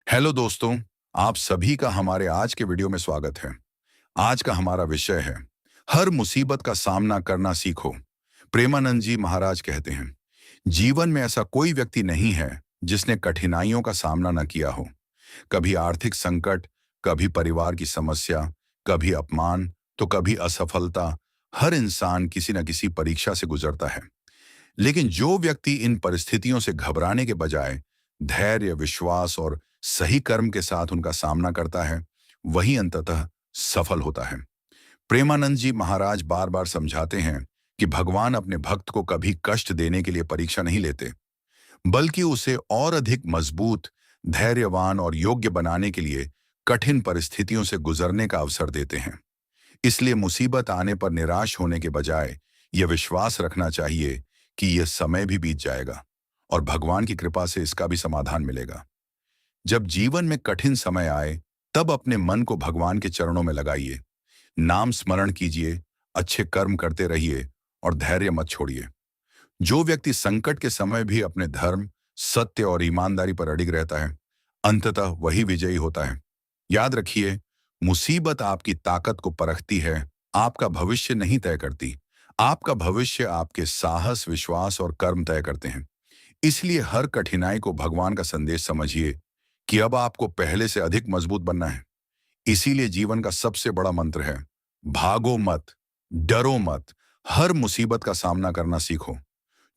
Hello दोस्तों, आप सभी का हमारे आज के वीडियो में स्वागत है। आज का हमारा विषय है हर मुसीबत का सामना करना सीखो। प्रेमानंद जी महाराज कहते हैं, जीवन में ऐसा कोई व्यक्ति नहीं है जिसने कठिनाइयों का सामना न किया हो। कभी आर्थिक संकट, कभी परिवार की समस्या, कभी अपमान, तो कभी असफलता। हर इंसान किसी न किसी परीक्षा से गुजरता है। लेकिन जो व्यक्ति इन परिस्थितियों से घबराने के बजाय धैर्य, विश्वास और सही कर्म के साथ उनका सामना करता है, वही अंततः सफल होता है। प्रेमानंद जी महाराज बार बार समझाते हैं कि भगवान अपने भक्त को कभी कष्ट देने के लिए परीक्षा नहीं लेते, बल्कि उसे और अधिक मजबूत, धैर्यवान और योग्य बनाने के लिए कठिन परिस्थितियों से गुजरने का अवसर देते हैं। इसलिए मुसीबत आने पर निराश होने के बजाय यह विश्वास रखना चाहिए कि यह समय भी बीत जाएगा और भगवान की कृपा से इसका भी समाधान मिलेगा। जब जीवन में कठिन समय आए, तब अपने मन को भगवान के चरणों में लगाइए, नाम स्मरण कीजिए, अच्छे कर्म करते रहिए और धैर्य मत छोड़िए। जो व्यक्ति संकट के समय भी अपने धर्म, सत्य और ईमानदारी पर अडिग रहता है, अंततः वही विजयी होता है। याद रखिए, मुसीबत आपकी ताकत को परखती है, आपका भविष्य नहीं तय करती। आपका भविष्य आपके साहस, विश्वास और कर्म तय करते हैं। इसलिए हर कठिनाई को भगवान का संदेश समझिए कि अब आपको पहले से अधिक मजबूत बनना है। इसीलिए जीवन का सबसे बड़ा मंत्र है, भागो मत, डरो मत, हर मुसीबत का सामना करना सीखो।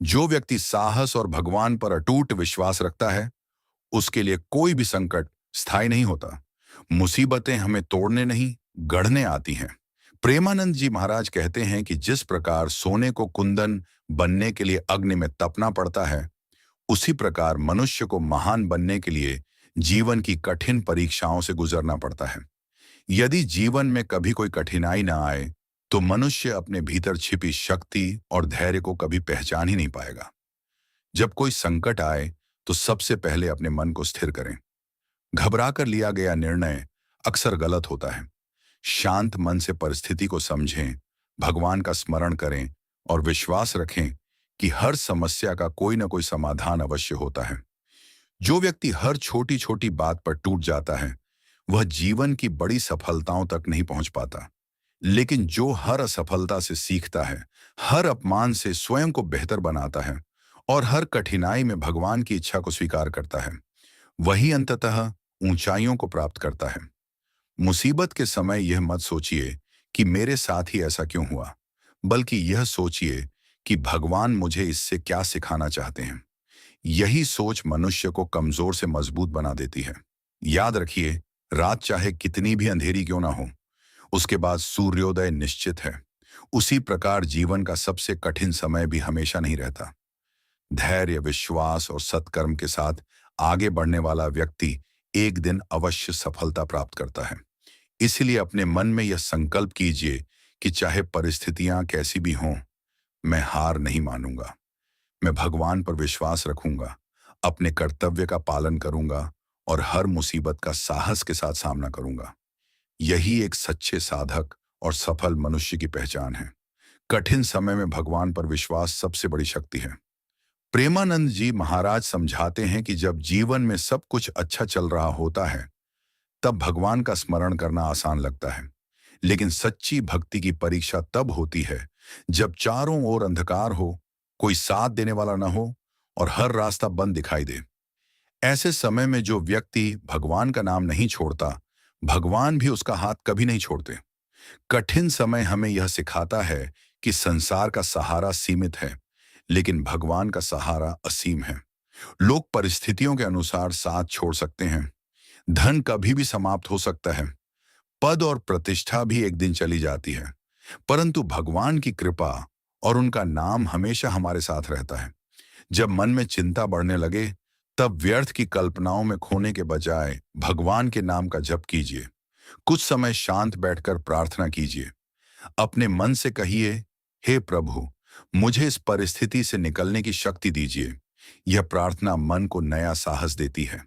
जो व्यक्ति साहस और भगवान पर अटूट विश्वास रखता है, उसके लिए कोई भी संकट स्थायी नहीं होता। मुसीबतें हमें तोड़ने नहीं, गढ़ने आती हैं। प्रेमानंद जी महाराज कहते हैं कि जिस प्रकार सोने को कुंदन बनने के लिए अग्नि में तपना पड़ता है, उसी प्रकार मनुष्य को महान बनने के लिए जीवन की कठिन परीक्षाओं से गुजरना पड़ता है। यदि जीवन में कभी कोई कठिनाई ना आए, तो मनुष्य अपने भीतर छिपी शक्ति और धैर्य को कभी पहचान ही नहीं पाएगा। जब कोई संकट आए, तो सबसे पहले अपने मन को स्थिर करें। घबरा कर लिया गया निर्णय अक्सर गलत होता है। शांत मन से परिस्थिति को समझें, भगवान का स्मरण करें और विश्वास रखें कि हर समस्या का कोई ना कोई समाधान अवश्य होता है। जो व्यक्ति हर छोटी छोटी बात पर टूट जाता है, वह जीवन की बड़ी सफलताओं तक नहीं पहुंच पाता। लेकिन जो हर असफलता से सीखता है, हर अपमान से स्वयं को बेहतर बनाता है और हर कठिनाई में भगवान की इच्छा को स्वीकार करता है, वही अंततः ऊंचाइयों को प्राप्त करता है। मुसीबत के समय यह मत सोचिए कि मेरे साथ ही ऐसा क्यों हुआ, बल्कि यह सोचिए कि भगवान मुझे इससे क्या सिखाना चाहते हैं। यही सोच मनुष्य को कमजोर से मजबूत बना देती है। याद रखिए, रात चाहे कितनी भी अंधेरी क्यों ना हो, उसके बाद सूर्योदय निश्चित है। उसी प्रकार जीवन का सबसे कठिन समय भी हमेशा नहीं रहता। धैर्य, विश्वास और सत्कर्म के साथ आगे बढ़ने वाला व्यक्ति एक दिन अवश्य सफलता प्राप्त करता है। इसलिए अपने मन में यह संकल्प कीजिए कि चाहे परिस्थितियां कैसी भी हों, मैं हार नहीं मानूंगा। मैं भगवान पर विश्वास रखूंगा, अपने कर्तव्य का पालन करूंगा और हर मुसीबत का साहस के साथ सामना करूंगा। यही एक सच्चे साधक और सफल मनुष्य की पहचान है। कठिन समय में भगवान पर विश्वास सबसे बड़ी शक्ति है। प्रेमानंद जी महाराज समझाते हैं कि जब जीवन में सब कुछ अच्छा चल रहा होता है, तब भगवान का स्मरण करना आसान लगता है। लेकिन सच्ची भक्ति की परीक्षा तब होती है जब चारों ओर अंधकार हो, कोई साथ देने वाला न हो और हर रास्ता बंद दिखाई दे। ऐसे समय में जो व्यक्ति भगवान का नाम नहीं छोड़ता, भगवान भी उसका हाथ कभी नहीं छोड़ते। कठिन समय हमें यह सिखाता है कि संसार का सहारा सीमित है, लेकिन भगवान का सहारा असीम है। लोग परिस्थितियों के अनुसार साथ छोड़ सकते हैं, धन कभी भी समाप्त हो सकता है, पद और प्रतिष्ठा भी एक दिन चली जाती है, परंतु भगवान की कृपा और उनका नाम हमेशा हमारे साथ रहता है। जब मन में चिंता बढ़ने लगे, तब व्यर्थ की कल्पनाओं में खोने के बजाय भगवान के नाम का जप कीजिए। कुछ समय शांत बैठकर प्रार्थना कीजिए। अपने मन से कहिए, हे प्रभु, मुझे इस परिस्थिति से निकलने की शक्ति दीजिए। यह प्रार्थना मन को नया साहस देती है।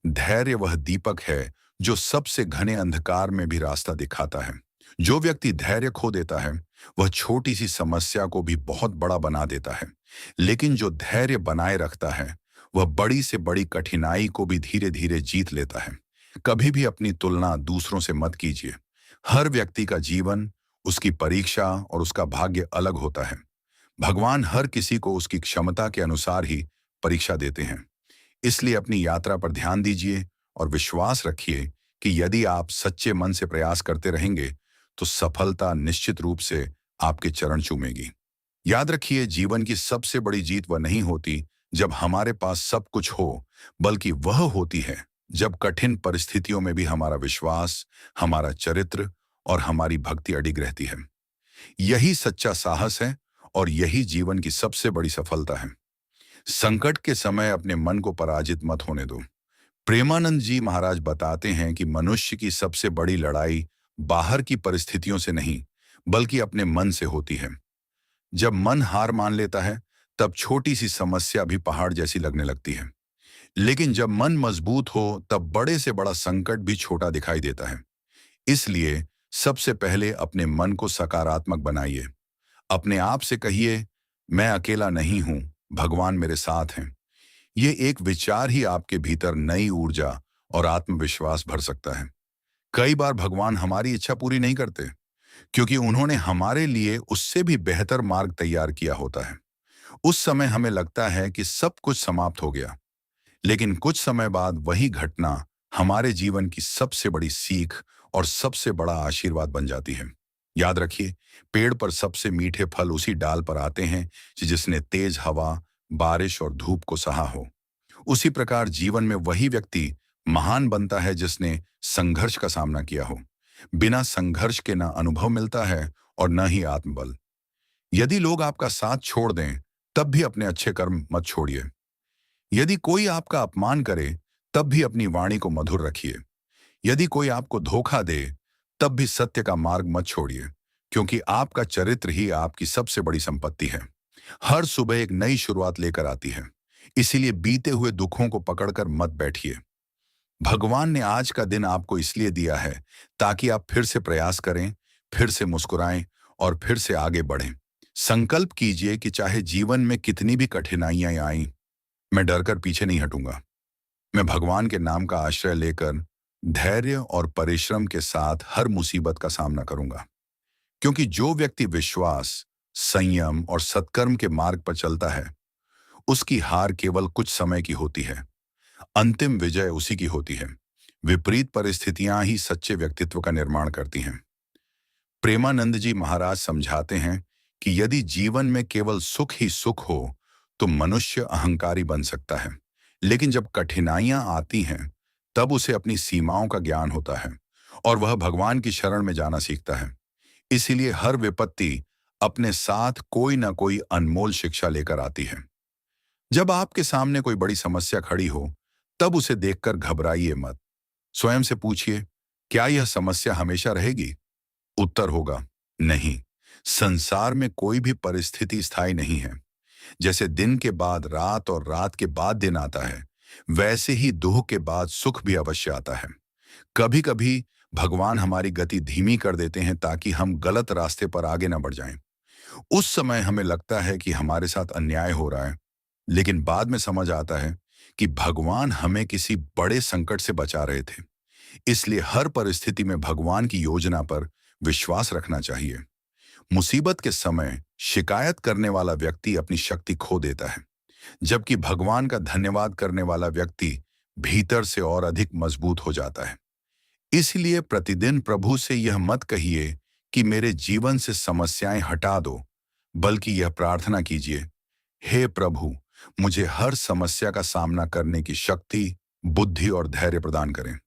धैर्य वह दीपक है जो सबसे घने अंधकार में भी रास्ता दिखाता है। जो व्यक्ति धैर्य खो देता है, वह छोटी सी समस्या को भी बहुत बड़ा बना देता है। लेकिन जो धैर्य बनाए रखता है, वह बड़ी से बड़ी कठिनाई को भी धीरे धीरे जीत लेता है। कभी भी अपनी तुलना दूसरों से मत कीजिए। हर व्यक्ति का जीवन, उसकी परीक्षा और उसका भाग्य अलग होता है। भगवान हर किसी को उसकी क्षमता के अनुसार ही परीक्षा देते हैं। इसलिए अपनी यात्रा पर ध्यान दीजिए और विश्वास रखिए कि यदि आप सच्चे मन से प्रयास करते रहेंगे तो सफलता निश्चित रूप से आपके चरण चूमेगी। याद रखिए, जीवन की सबसे बड़ी जीत वह नहीं होती जब हमारे पास सब कुछ हो, बल्कि वह होती है जब कठिन परिस्थितियों में भी हमारा विश्वास, हमारा चरित्र और हमारी भक्ति अडिग रहती है। यही सच्चा साहस है और यही जीवन की सबसे बड़ी सफलता है। संकट के समय अपने मन को पराजित मत होने दो। प्रेमानंद जी महाराज बताते हैं कि मनुष्य की सबसे बड़ी लड़ाई बाहर की परिस्थितियों से नहीं, बल्कि अपने मन से होती है। जब मन हार मान लेता है, तब छोटी सी समस्या भी पहाड़ जैसी लगने लगती है। लेकिन जब मन मजबूत हो, तब बड़े से बड़ा संकट भी छोटा दिखाई देता है। इसलिए सबसे पहले अपने मन को सकारात्मक बनाइए। अपने आप से कहिए, मैं अकेला नहीं हूं, भगवान मेरे साथ हैं। ये एक विचार ही आपके भीतर नई ऊर्जा और आत्मविश्वास भर सकता है। कई बार भगवान हमारी इच्छा पूरी नहीं करते, क्योंकि उन्होंने हमारे लिए उससे भी बेहतर मार्ग तैयार किया होता है। उस समय हमें लगता है कि सब कुछ समाप्त हो गया, लेकिन कुछ समय बाद वही घटना हमारे जीवन की सबसे बड़ी सीख और सबसे बड़ा आशीर्वाद बन जाती है। याद रखिए, पेड़ पर सबसे मीठे फल उसी डाल पर आते हैं जिसने तेज हवा, बारिश और धूप को सहा हो। उसी प्रकार जीवन में वही व्यक्ति महान बनता है जिसने संघर्ष का सामना किया हो। बिना संघर्ष के न अनुभव मिलता है और न ही आत्मबल। यदि लोग आपका साथ छोड़ दें, तब भी अपने अच्छे कर्म मत छोड़िए। यदि कोई आपका अपमान करे, तब भी अपनी वाणी को मधुर रखिए। यदि कोई आपको धोखा दे, तब भी सत्य का मार्ग मत छोड़िए, क्योंकि आपका चरित्र ही आपकी सबसे बड़ी संपत्ति है। हर सुबह एक नई शुरुआत लेकर आती है, इसीलिए बीते हुए दुखों को पकड़कर मत बैठिए। भगवान ने आज का दिन आपको इसलिए दिया है ताकि आप फिर से प्रयास करें, फिर से मुस्कुराएं और फिर से आगे बढ़ें। संकल्प कीजिए कि चाहे जीवन में कितनी भी कठिनाइयां आईं, मैं डरकर पीछे नहीं हटूंगा। मैं भगवान के नाम का आश्रय लेकर धैर्य और परिश्रम के साथ हर मुसीबत का सामना करूंगा। क्योंकि जो व्यक्ति विश्वास, संयम और सत्कर्म के मार्ग पर चलता है, उसकी हार केवल कुछ समय की होती है, अंतिम विजय उसी की होती है। विपरीत परिस्थितियां ही सच्चे व्यक्तित्व का निर्माण करती हैं। प्रेमानंद जी महाराज समझाते हैं कि यदि जीवन में केवल सुख ही सुख हो, तो मनुष्य अहंकारी बन सकता है। लेकिन जब कठिनाइयां आती हैं, तब उसे अपनी सीमाओं का ज्ञान होता है और वह भगवान की शरण में जाना सीखता है। इसीलिए हर विपत्ति अपने साथ कोई ना कोई अनमोल शिक्षा लेकर आती है। जब आपके सामने कोई बड़ी समस्या खड़ी हो, तब उसे देखकर घबराइए मत। स्वयं से पूछिए, क्या यह समस्या हमेशा रहेगी? उत्तर होगा, नहीं। संसार में कोई भी परिस्थिति स्थायी नहीं है। जैसे दिन के बाद रात और रात के बाद दिन आता है, वैसे ही दुख के बाद सुख भी अवश्य आता है। कभी कभी भगवान हमारी गति धीमी कर देते हैं ताकि हम गलत रास्ते पर आगे न बढ़ जाएं। उस समय हमें लगता है कि हमारे साथ अन्याय हो रहा है, लेकिन बाद में समझ आता है कि भगवान हमें किसी बड़े संकट से बचा रहे थे। इसलिए हर परिस्थिति में भगवान की योजना पर विश्वास रखना चाहिए। मुसीबत के समय शिकायत करने वाला व्यक्ति अपनी शक्ति खो देता है, जबकि भगवान का धन्यवाद करने वाला व्यक्ति भीतर से और अधिक मजबूत हो जाता है। इसलिए प्रतिदिन प्रभु से यह मत कहिए कि मेरे जीवन से समस्याएं हटा दो, बल्कि यह प्रार्थना कीजिए, हे प्रभु, मुझे हर समस्या का सामना करने की शक्ति, बुद्धि और धैर्य प्रदान करें।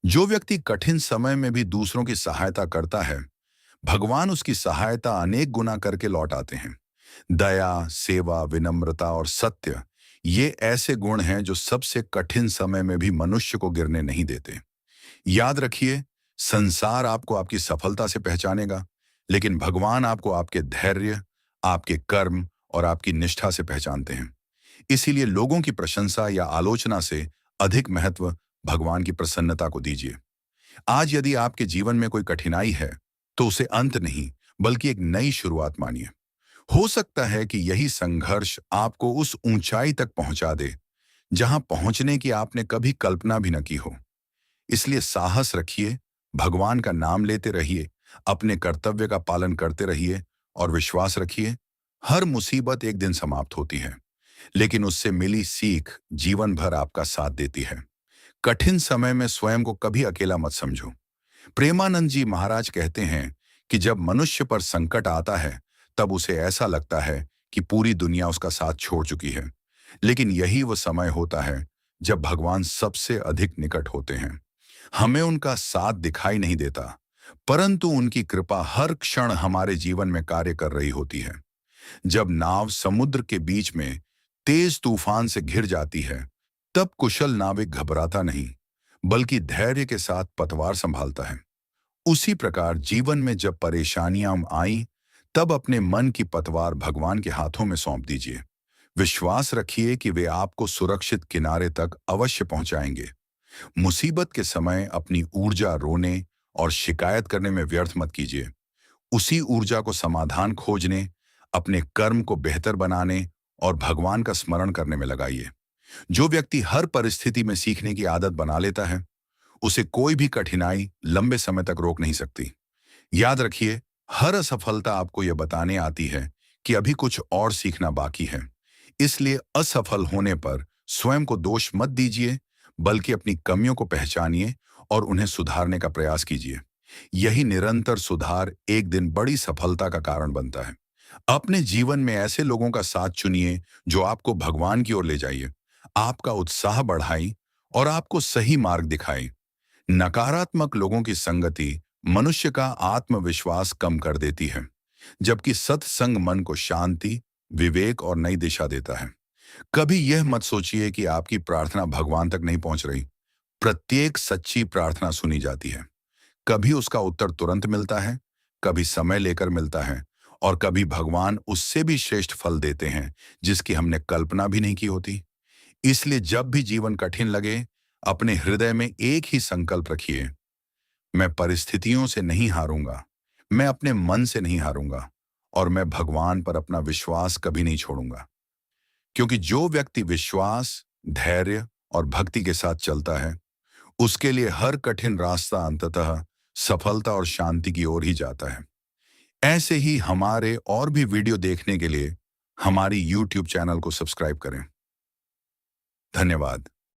जो व्यक्ति कठिन समय में भी दूसरों की सहायता करता है, भगवान उसकी सहायता अनेक गुना करके लौट आते हैं। दया, सेवा, विनम्रता और सत्य, ये ऐसे गुण हैं जो सबसे कठिन समय में भी मनुष्य को गिरने नहीं देते। याद रखिए, संसार आपको आपकी सफलता से पहचानेगा, लेकिन भगवान आपको आपके धैर्य, आपके कर्म और आपकी निष्ठा से पहचानते हैं। इसीलिए लोगों की प्रशंसा या आलोचना से अधिक महत्व भगवान की प्रसन्नता को दीजिए। आज यदि आपके जीवन में कोई कठिनाई है, तो उसे अंत नहीं, बल्कि एक नई शुरुआत मानिए। हो सकता है कि यही संघर्ष आपको उस ऊंचाई तक पहुंचा दे जहां पहुंचने की आपने कभी कल्पना भी न की हो। इसलिए साहस रखिए, भगवान का नाम लेते रहिए, अपने कर्तव्य का पालन करते रहिए और विश्वास रखिए, हर मुसीबत एक दिन समाप्त होती है, लेकिन उससे मिली सीख जीवन भर आपका साथ देती है। कठिन समय में स्वयं को कभी अकेला मत समझो। प्रेमानंद जी महाराज कहते हैं कि जब मनुष्य पर संकट आता है, तब उसे ऐसा लगता है कि पूरी दुनिया उसका साथ छोड़ चुकी है। लेकिन यही वो समय होता है जब भगवान सबसे अधिक निकट होते हैं। हमें उनका साथ दिखाई नहीं देता, परंतु उनकी कृपा हर क्षण हमारे जीवन में कार्य कर रही होती है। जब नाव समुद्र के बीच में तेज तूफान से घिर जाती है, तब कुशल नाविक घबराता नहीं, बल्कि धैर्य के साथ पतवार संभालता है। उसी प्रकार जीवन में जब परेशानियां आई, तब अपने मन की पतवार भगवान के हाथों में सौंप दीजिए। विश्वास रखिए कि वे आपको सुरक्षित किनारे तक अवश्य पहुंचाएंगे। मुसीबत के समय अपनी ऊर्जा रोने और शिकायत करने में व्यर्थ मत कीजिए। उसी ऊर्जा को समाधान खोजने, अपने कर्म को बेहतर बनाने और भगवान का स्मरण करने में लगाइए। जो व्यक्ति हर परिस्थिति में सीखने की आदत बना लेता है, उसे कोई भी कठिनाई लंबे समय तक रोक नहीं सकती। याद रखिए, हर असफलता आपको यह बताने आती है कि अभी कुछ और सीखना बाकी है। इसलिए असफल होने पर स्वयं को दोष मत दीजिए, बल्कि अपनी कमियों को पहचानिए और उन्हें सुधारने का प्रयास कीजिए। यही निरंतर सुधार एक दिन बड़ी सफलता का कारण बनता है। अपने जीवन में ऐसे लोगों का साथ चुनिए जो आपको भगवान की ओर ले जाइए, आपका उत्साह बढ़ाएं और आपको सही मार्ग दिखाएं। नकारात्मक लोगों की संगति मनुष्य का आत्मविश्वास कम कर देती है, जबकि सत्संग मन को शांति, विवेक और नई दिशा देता है। कभी यह मत सोचिए कि आपकी प्रार्थना भगवान तक नहीं पहुंच रही। प्रत्येक सच्ची प्रार्थना सुनी जाती है। कभी उसका उत्तर तुरंत मिलता है, कभी समय लेकर मिलता है, और कभी भगवान उससे भी श्रेष्ठ फल देते हैं जिसकी हमने कल्पना भी नहीं की होती। इसलिए जब भी जीवन कठिन लगे, अपने हृदय में एक ही संकल्प रखिए, मैं परिस्थितियों से नहीं हारूंगा, मैं अपने मन से नहीं हारूंगा, और मैं भगवान पर अपना विश्वास कभी नहीं छोड़ूंगा। क्योंकि जो व्यक्ति विश्वास, धैर्य और भक्ति के साथ चलता है, उसके लिए हर कठिन रास्ता अंततः सफलता और शांति की ओर ही जाता है। ऐसे ही हमारे और भी वीडियो देखने के लिए हमारी YouTube चैनल को सब्सक्राइब करें। धन्यवाद।